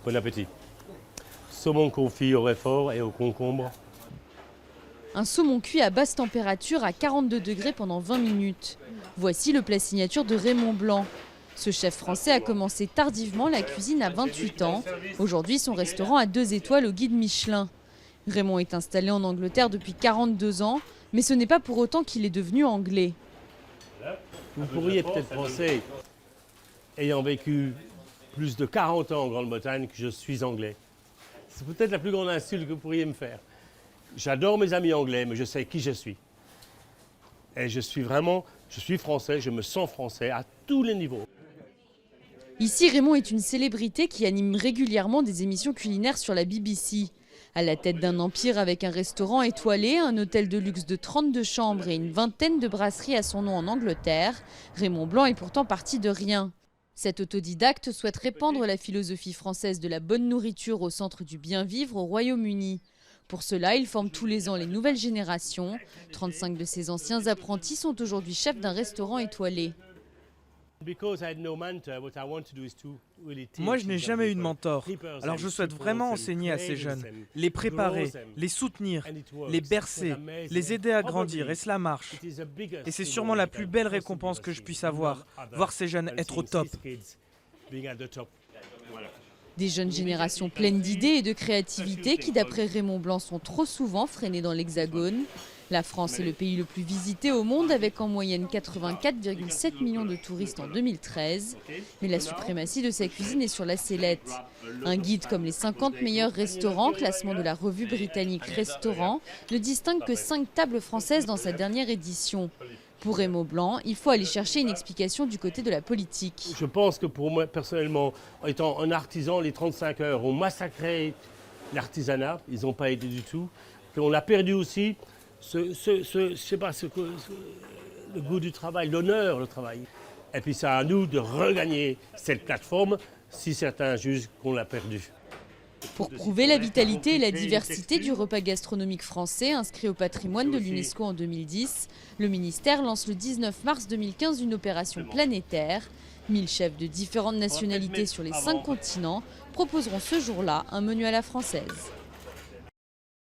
Bon appétit. Saumon confit au réfort et au concombre. Un saumon cuit à basse température à 42 degrés pendant 20 minutes. Voici le plat signature de Raymond Blanc. Ce chef français a commencé tardivement la cuisine à 28 ans. Aujourd'hui, son restaurant a 2 étoiles au guide Michelin. Raymond est installé en Angleterre depuis 42 ans, mais ce n'est pas pour autant qu'il est devenu anglais. Vous pourriez peut-être penser, ayant vécu plus de 40 ans en Grande-Bretagne, que je suis anglais. C'est peut-être la plus grande insulte que vous pourriez me faire. J'adore mes amis anglais, mais je sais qui je suis. Et je suis français, je me sens français à tous les niveaux. Ici, Raymond est une célébrité qui anime régulièrement des émissions culinaires sur la BBC. À la tête d'un empire avec un restaurant étoilé, un hôtel de luxe de 32 chambres et une vingtaine de brasseries à son nom en Angleterre, Raymond Blanc est pourtant parti de rien. Cet autodidacte souhaite répandre la philosophie française de la bonne nourriture au centre du bien-vivre au Royaume-Uni. Pour cela, il forme tous les ans les nouvelles générations. 35 de ses anciens apprentis sont aujourd'hui chefs d'un restaurant étoilé. Moi, je n'ai jamais eu de mentor. Alors je souhaite vraiment enseigner à ces jeunes, les préparer, les soutenir, les bercer, les aider à grandir, et cela marche. Et c'est sûrement la plus belle récompense que je puisse avoir, voir ces jeunes être au top. Des jeunes générations pleines d'idées et de créativité qui, d'après Raymond Blanc, sont trop souvent freinées dans l'Hexagone. La France est le pays le plus visité au monde avec en moyenne 84,7 millions de touristes en 2013. Mais la suprématie de sa cuisine est sur la sellette. Un guide comme les 50 meilleurs restaurants, classement de la revue britannique Restaurant, ne distingue que 5 tables françaises dans sa dernière édition. Pour Raymond Blanc, il faut aller chercher une explication du côté de la politique. Je pense que pour moi, personnellement, étant un artisan, les 35 heures ont massacré l'artisanat. Ils n'ont pas aidé du tout. On a perdu aussi le goût du travail, l'honneur du travail. Et puis c'est à nous de regagner cette plateforme si certains jugent qu'on l'a perdue. Pour prouver la vitalité et la diversité du repas gastronomique français inscrit au patrimoine de l'UNESCO en 2010, le ministère lance le 19 mars 2015 une opération planétaire. 1000 chefs de différentes nationalités sur les 5 continents proposeront ce jour-là un menu à la française.